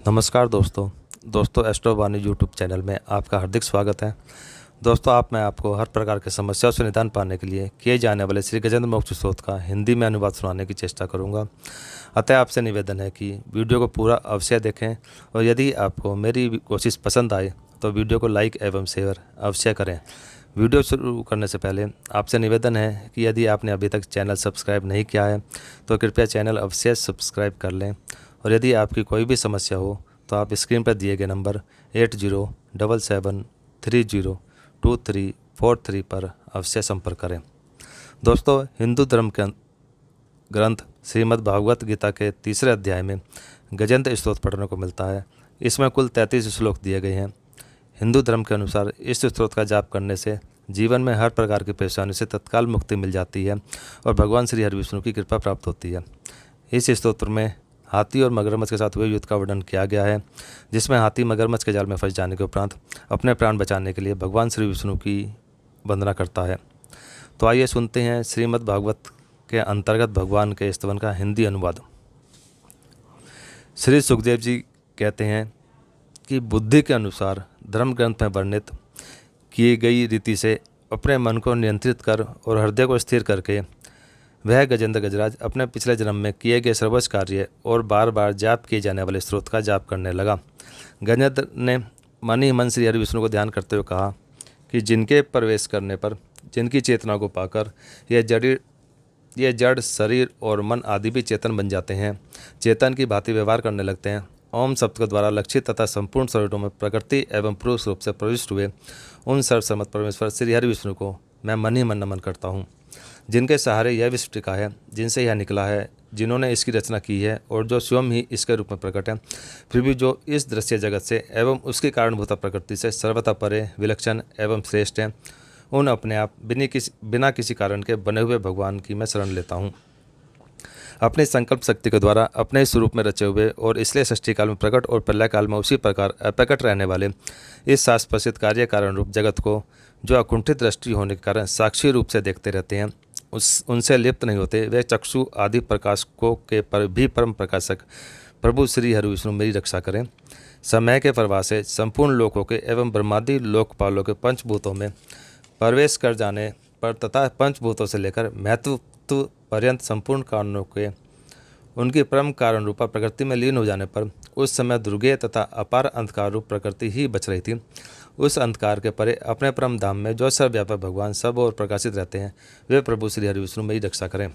नमस्कार दोस्तों एस्ट्रो वाणी YouTube channel में आपका हार्दिक स्वागत है। दोस्तों मैं आपको हर प्रकार की समस्याओं से निदान पाने के लिए किए जाने वाले श्री गजेंद्र मोक्ष स्त्रोत का हिंदी में अनुवाद सुनाने की चेष्टा करूंगा। अतः आपसे निवेदन है कि वीडियो को पूरा अवश्य देखें और यदि आपको मेरी कोशिश पसंद आए तो वीडियो को लाइक एवं शेयर अवश्य करें। वीडियो शुरू करने से पहले आपसे निवेदन है कि यदि आपने अभी तक चैनल सब्सक्राइब नहीं किया है तो कृपया चैनल अवश्य सब्सक्राइब कर लें। और यदि आपकी कोई भी समस्या हो तो आप स्क्रीन पर दिए गए नंबर 8077302343 पर अवश्य संपर्क करें। दोस्तों, हिंदू धर्म के ग्रंथ श्रीमद् भागवत गीता के तीसरे अध्याय में गजेंद्र स्तोत्र पढ़ने को मिलता है। इसमें कुल 33 श्लोक दिए गए हैं। हिंदू धर्म के अनुसार इस स्तोत्र का जाप करने से जीवन में हर प्रकार की परेशानी से तत्काल मुक्ति मिल जाती है और भगवान श्री हरि विष्णु की कृपा प्राप्त होती है। इस स्तोत्र में हाथी और मगरमच्छ के साथ हुए युद्ध का वर्णन किया गया है, जिसमें हाथी मगरमच्छ के जाल में फंस जाने के उपरांत अपने प्राण बचाने के लिए भगवान श्री विष्णु की वंदना करता है। तो आइए सुनते हैं श्रीमद् भागवत के अंतर्गत भगवान के स्तवन का हिंदी अनुवाद। श्री सुखदेव जी कहते हैं कि बुद्धि के अनुसार धर्म ग्रंथ में वर्णित की गई रीति से अपने मन को नियंत्रित कर और हृदय को स्थिर करके वह गजेंद्र गजराज अपने पिछले जन्म में किए गए सर्वोच्च कार्य और बार बार जाप किए जाने वाले स्रोत का जाप करने लगा। गजेंद्र ने मन ही मन श्री हरि विष्णु को ध्यान करते हुए कहा कि जिनके प्रवेश करने पर जिनकी चेतना को पाकर यह जड़ शरीर और मन आदि भी चेतन बन जाते हैं, चेतन की भांति व्यवहार करने लगते हैं। ओम शब्द के द्वारा लक्षित तथा संपूर्ण शरीरों में प्रकृति एवं पुरुष रूप से प्रविष्ट हुए उन सर्वसम्मत परमेश्वर श्री हरि विष्णु को मैं मन ही मन नमन करता हूँ, जिनके सहारे यह विश्व टिका है, जिनसे यह निकला है, जिन्होंने इसकी रचना की है और जो स्वयं ही इसके रूप में प्रकट है, फिर भी जो इस दृश्य जगत से एवं उसकी कारणभूता प्रकृति से सर्वथा परे विलक्षण एवं श्रेष्ठ हैं, उन अपने आप बिना किसी कारण के बने हुए भगवान की मैं शरण लेता हूँ। अपनी संकल्प शक्ति के द्वारा अपने स्वरूप में रचे हुए और इसलिए सृष्टि काल में प्रकट और प्रलय काल में उसी प्रकार अप्रकट रहने वाले इस शास्त्रप्रसिद्ध कार्य कारण रूप जगत को जो अकुंठित दृष्टि होने के कारण साक्षी रूप से देखते रहते हैं, उनसे लिप्त नहीं होते, वे चक्षु आदि प्रकाशकों के पर भी परम प्रकाशक प्रभु श्री हरि विष्णु मेरी रक्षा करें। समय के प्रवाह से संपूर्ण लोकों के एवं ब्रह्मादि लोकपालों के पंचभूतों में प्रवेश कर जाने पर तथा पंचभूतों से लेकर महत्व पर्यंत संपूर्ण कारणों के उनकी परम कारण रूपा प्रकृति में लीन हो जाने पर उस समय दुर्गेय तथा अपार अंधकार रूप प्रकृति ही बच रही थी। उस अंधकार के परे अपने परम धाम में जो सर्वव्यापक भगवान सब और प्रकाशित रहते हैं, वे प्रभु श्री हरि विष्णु मेरी रक्षा करें।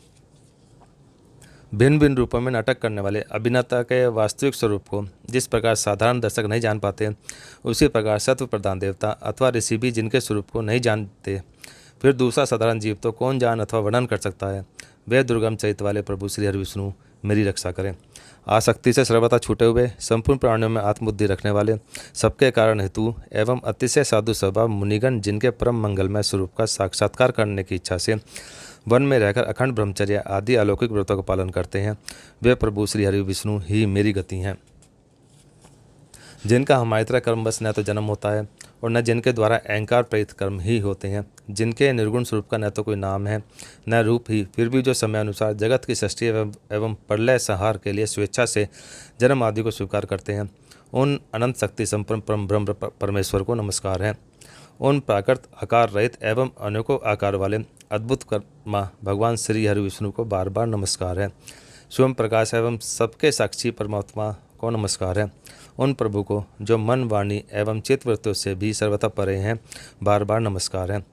भिन्न भिन्न रूपों में नाटक करने वाले अभिनेता के वास्तविक स्वरूप को जिस प्रकार साधारण दर्शक नहीं जान पाते, उसी प्रकार सत्व प्रधान देवता अथवा ऋषि भी जिनके स्वरूप को नहीं जानते, फिर दूसरा साधारण जीव तो कौन जान अथवा वर्णन कर सकता है। वे दुर्गम चरित्र वाले प्रभु श्री हरि विष्णु मेरी रक्षा करें। आसक्ति से सर्वथा छूटे हुए संपूर्ण प्राणियों में आत्मबुद्धि रखने वाले सबके कारण हेतु एवं अतिशय साधु स्वभाव मुनिगण जिनके परम मंगलमय स्वरूप का साक्षात्कार करने की इच्छा से वन में रहकर अखंड ब्रह्मचर्य आदि अलौकिक व्रतों का पालन करते हैं, वे प्रभु श्री हरि विष्णु ही मेरी गति हैं। जिनका हमारी तरह कर्मवश न तो जन्म होता है और न जिनके द्वारा अहंकार प्रेरित कर्म ही होते हैं, जिनके निर्गुण स्वरूप का न तो कोई नाम है न रूप ही, फिर भी जो समय अनुसार जगत की सृष्टि एवं प्रलय संहार के लिए स्वेच्छा से जन्म आदि को स्वीकार करते हैं, उन अनंत शक्ति संपन्न परम ब्रह्म परमेश्वर को नमस्कार है। उन प्राकृत आकार रहित एवं अनेकों आकार वाले अद्भुत कर्मा भगवान श्री हरि विष्णु को बार बार नमस्कार है। स्वयं प्रकाश एवं सबके साक्षी परमात्मा को नमस्कार है। उन प्रभु को जो मन वाणी एवं चित्त वृत्तियों से भी सर्वथा परे हैं, बार बार नमस्कार है।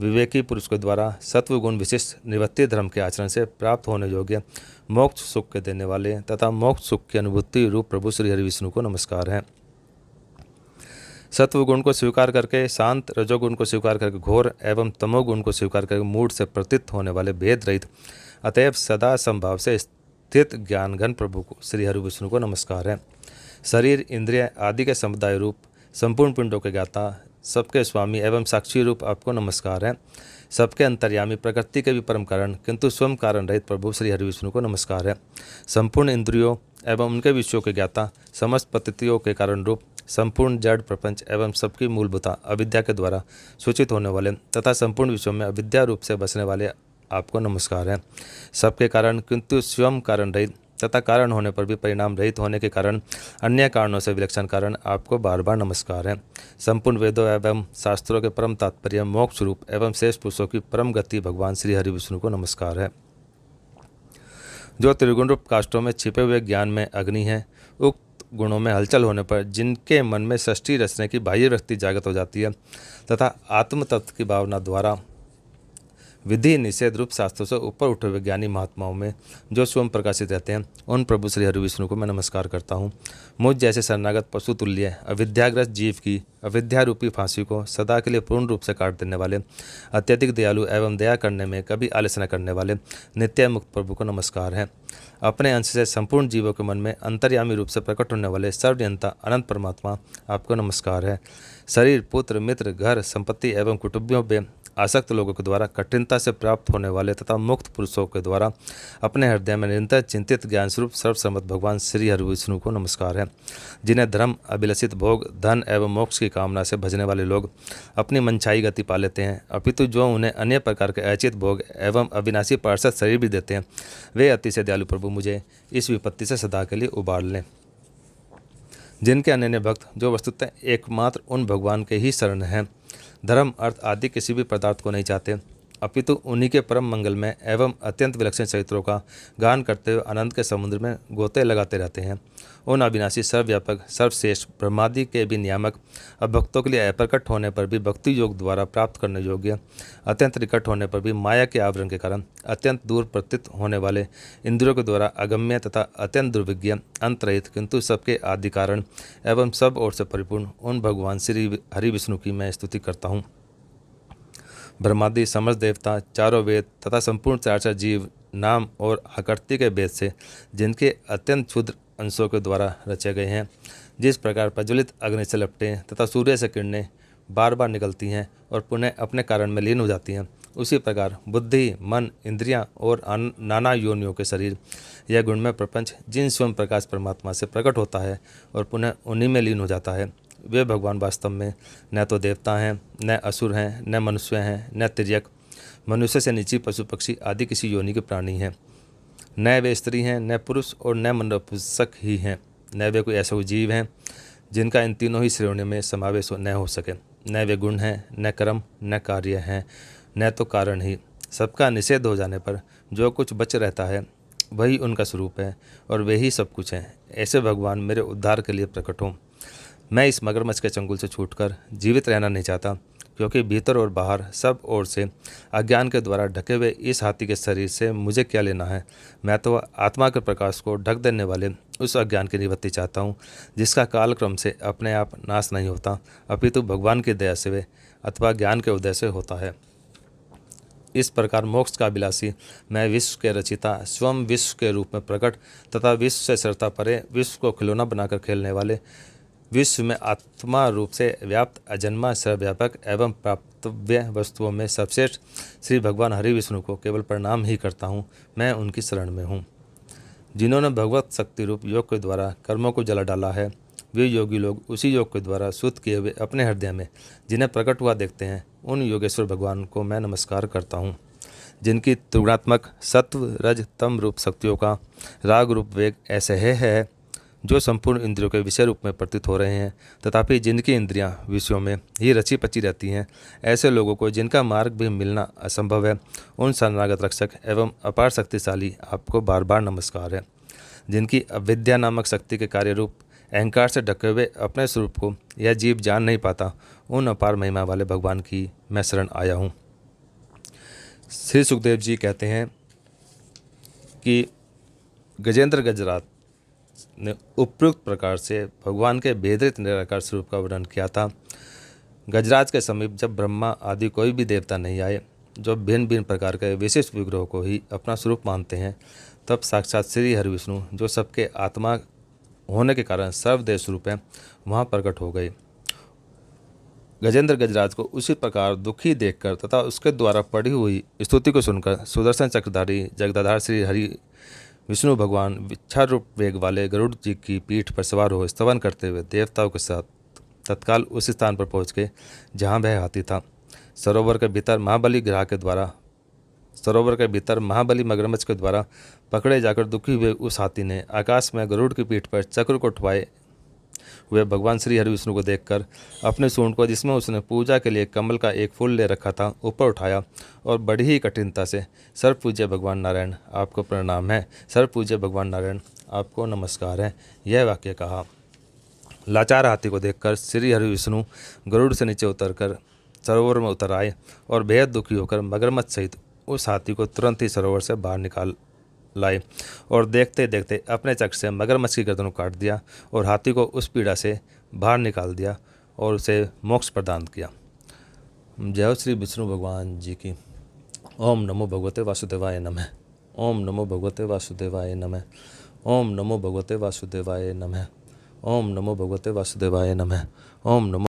विवेकी पुरुष के द्वारा सत्व गुण विशिष्ट निवृत्ति धर्म के आचरण से प्राप्त होने योग्य मोक्ष सुख के देने वाले तथा मोक्ष सुख की अनुभूति रूप प्रभु श्री हरि विष्णु को नमस्कार है। सत्व गुण को स्वीकार करके शांत, रजोगुण को स्वीकार करके घोर एवं तमोगुण को स्वीकार करके मूढ़ से प्रतीत होने वाले भेद रहित अतएव सदा संभाव से स्थित ज्ञानघन प्रभु को श्री हरि विष्णु को नमस्कार है। शरीर इंद्रिय आदि के समुदाय रूप संपूर्ण पिंडों के ज्ञाता सबके स्वामी एवं साक्षी रूप आपको नमस्कार है। सबके अंतर्यामी प्रकृति के भी परम कारण किंतु स्वयं कारण रहित प्रभु श्री हरि विष्णु को नमस्कार है। संपूर्ण इंद्रियों एवं उनके विषयों के ज्ञाता समस्त पतिथियों के कारण रूप संपूर्ण जड़ प्रपंच एवं सबकी मूलभूता अविद्या के द्वारा सूचित होने वाले तथा संपूर्ण विश्व में अविद्या रूप से बसने वाले आपको नमस्कार है। सबके कारण किंतु स्वयं कारण रहित तथा कारण होने पर भी परिणाम रहित होने के कारण अन्य कारणों से विलक्षण कारण आपको बार बार नमस्कार है। संपूर्ण वेदों एवं शास्त्रों के परम तात्पर्य, मोक्ष रूप एवं शेष पुरुषों की परम गति भगवान श्री हरि विष्णु को नमस्कार है। जो त्रिगुण रूप काष्ठों में छिपे हुए ज्ञान में अग्नि है, उक्त गुणों में हलचल होने पर जिनके मन में सृष्टि रचने की बाह्य वृत्ति जागृत हो जाती है तथा आत्म तत्व की भावना द्वारा विधि निषेध रूप शास्त्रों से ऊपर उठे हुए ज्ञानी महात्माओं में जो स्वयं प्रकाशित रहते हैं, उन प्रभु श्री हरि विष्णु को मैं नमस्कार करता हूँ। मुझ जैसे शरणागत पशु तुल्य अविद्याग्रस्त जीव की अविद्या रूपी फांसी को सदा के लिए पूर्ण रूप से काट देने वाले, अत्यधिक दयालु एवं दया करने में कभी आलस्य न करने वाले नित्य मुक्त प्रभु को नमस्कार है। अपने अंश से संपूर्ण जीवों के मन में अंतर्यामी रूप से प्रकट होने वाले सर्वनियंता अनंत परमात्मा आपको नमस्कार है। शरीर, पुत्र, मित्र, घर, संपत्ति एवं कुटुंबियों में आसक्त लोगों के द्वारा कठिनता से प्राप्त होने वाले तथा मुक्त पुरुषों के द्वारा अपने हृदय में निरंतर चिंतित ज्ञान स्वरूप सर्वसम्मत भगवान श्री हरि विष्णु को नमस्कार है। जिन्हें धर्म, अभिलषित भोग, धन एवं मोक्ष की कामना से भजने वाले लोग अपनी मनचाही गति पा लेते हैं, अपितु जो उन्हें अन्य प्रकार के ऐचित भोग एवं अविनाशी पार्षद शरीर भी देते हैं, वे अतिशय दयालु प्रभु मुझे इस विपत्ति से सदा के लिए उबार लें। जिनके अनन्य भक्त जो वस्तुतः एकमात्र उन भगवान के ही शरण हैं, धर्म, अर्थ आदि किसी भी पदार्थ को नहीं चाहते, अपितु उन्हीं के परम मंगलमय एवं अत्यंत विलक्षण चरित्रों का गान करते हुए आनंद के समुद्र में गोते लगाते रहते हैं, उन अविनाशी, सर्वव्यापक, सर्वश्रेष्ठ, ब्रह्मादि के भी नियामक, अब भक्तों के लिए अप्रकट होने पर भी भक्ति योग द्वारा प्राप्त करने योग्य, अत्यंत निकट होने पर भी माया के आवरण के कारण अत्यंत दूर प्रतीत होने वाले, इंद्रियों के द्वारा अगम्य तथा अत्यंत दुर्विज्ञ, अंतरहित किंतु सबके आदि कारण एवं सब ओर से परिपूर्ण उन भगवान श्री हरि विष्णु की मैं स्तुति करता हूँ। ब्रह्मादि समस्त देवता, चारों वेद तथा संपूर्ण चराचर जीव नाम और आकृति के भेद से जिनके अत्यंत क्षुद्र अंशों के द्वारा रचे गए हैं, जिस प्रकार प्रज्वलित अग्नि से लपटें तथा सूर्य से किरणें बार बार निकलती हैं और पुनः अपने कारण में लीन हो जाती हैं, उसी प्रकार बुद्धि, मन, इंद्रियां और नाना योनियों के शरीर यह गुणमय प्रपंच जिन स्वयं प्रकाश परमात्मा से प्रकट होता है और पुनः उन्हीं में लीन हो जाता है, वे भगवान वास्तव में न तो देवता हैं, न असुर हैं, न मनुष्य हैं, न तिर्यक, मनुष्य से नीची पशु पक्षी आदि किसी योनि के प्राणी हैं, न वे स्त्री हैं, न पुरुष और न नपुंसक ही हैं, न वे कोई ऐसे जीव हैं जिनका इन तीनों ही श्रेणियों में समावेश न हो सके, न वे गुण हैं, न कर्म, न कार्य हैं, न तो कारण ही। सबका निषेध हो जाने पर जो कुछ बच रहता है वही उनका स्वरूप है और वे ही सब कुछ हैं। ऐसे भगवान मेरे उद्धार के लिए प्रकट हों। मैं इस मगरमच्छ के चंगुल से छूटकर जीवित रहना नहीं चाहता, क्योंकि भीतर और बाहर सब ओर से अज्ञान के द्वारा ढके हुए इस हाथी के शरीर से मुझे क्या लेना है। मैं तो आत्मा के प्रकाश को ढक देने वाले उस अज्ञान की निवृत्ति चाहता हूँ, जिसका कालक्रम से अपने आप नाश नहीं होता, अपितु भगवान की दया से अथवा ज्ञान के उदय से होता है। इस प्रकार मोक्ष का अभिलाषी मैं विश्व के रचिता, स्वयं विश्व के रूप में प्रकट तथा विश्व से सरता परे विश्व को खिलौना बनाकर खेलने वाले, विश्व में आत्मा रूप से व्याप्त, अजन्मा, सर्वव्यापक एवं प्राप्तव्य वस्तुओं में सर्वश्रेष्ठ श्री भगवान हरि विष्णु को केवल प्रणाम ही करता हूँ। मैं उनकी शरण में हूँ। जिन्होंने भगवत शक्ति रूप योग के द्वारा कर्मों को जला डाला है, वे योगी लोग उसी योग के द्वारा शुद्ध किए हुए अपने हृदय में जिन्हें प्रकट हुआ देखते हैं, उन योगेश्वर भगवान को मैं नमस्कार करता हूँ। जिनकी त्रिगुणात्मक सत्व, रज, तम रूप शक्तियों का राग रूप वेग ऐसे है जो संपूर्ण इंद्रियों के विषय रूप में प्रतीत हो रहे हैं, तथापि जिनकी इंद्रियां विषयों में ही रची पची रहती हैं, ऐसे लोगों को जिनका मार्ग भी मिलना असंभव है, उन शरणागत रक्षक एवं अपार शक्तिशाली आपको बार बार नमस्कार है। जिनकी अविद्या नामक शक्ति के कार्य रूप अहंकार से ढके हुए अपने स्वरूप को यह जीव जान नहीं पाता, उन अपार महिमा वाले भगवान की मैं शरण आया हूँ। श्री सुखदेव जी कहते हैं कि गजेंद्र गजराज ने उपयुक्त प्रकार से भगवान के भेदित निराकार स्वरूप का वर्णन किया था। गजराज के समीप जब ब्रह्मा आदि कोई भी देवता नहीं आए, जो भिन्न भिन्न प्रकार के विशिष्ट विग्रहों को ही अपना स्वरूप मानते हैं, तब साक्षात श्री हरि विष्णु जो सबके आत्मा होने के कारण सर्वदेव स्वरूप है, वहाँ प्रकट हो गए। गजेंद्र गजराज को उसी प्रकार दुखी देखकर तथा उसके द्वारा पढ़ी हुई स्तुति को सुनकर सुदर्शन चक्रधारी जगदाधार श्री हरि विष्णु भगवान विच्छार रूप वेग वाले गरुड़ जी की पीठ पर सवार हो स्तवन करते हुए देवताओं के साथ तत्काल उस स्थान पर पहुँच गए जहाँ वह हाथी था। सरोवर के भीतर महाबली ग्रह के द्वारा सरोवर के भीतर महाबली मगरमच्छ के द्वारा पकड़े जाकर दुखी हुए उस हाथी ने आकाश में गरुड़ की पीठ पर चक्र को उठवाए हुए भगवान श्री हरि विष्णु को देखकर अपने सूंड को, जिसमें उसने पूजा के लिए कमल का एक फूल ले रखा था, ऊपर उठाया और बड़ी ही कठिनता से, सर्व पूज्य भगवान नारायण आपको प्रणाम है, सर्व पूज्य भगवान नारायण आपको नमस्कार है, यह वाक्य कहा। लाचार हाथी को देखकर श्री हरि विष्णु गरुड़ से नीचे उतरकर सरोवर में उतर आए और बेहद दुखी होकर मगरमच्छ सहित उस हाथी को तुरंत ही सरोवर से बाहर निकाल लाए और देखते देखते अपने चक्र से मगरमच्छ की गर्दन को काट दिया और हाथी को उस पीड़ा से बाहर निकाल दिया और उसे मोक्ष प्रदान किया। जय हो श्री विष्णु भगवान जी की। ओम नमो भगवते वासुदेवाय नमः। ओम नमो भगवते वासुदेवाय नमः। ओम नमो भगवते वासुदेवाय नमः। ओम नमो भगवते वासुदेवाय नमः। ओम नमो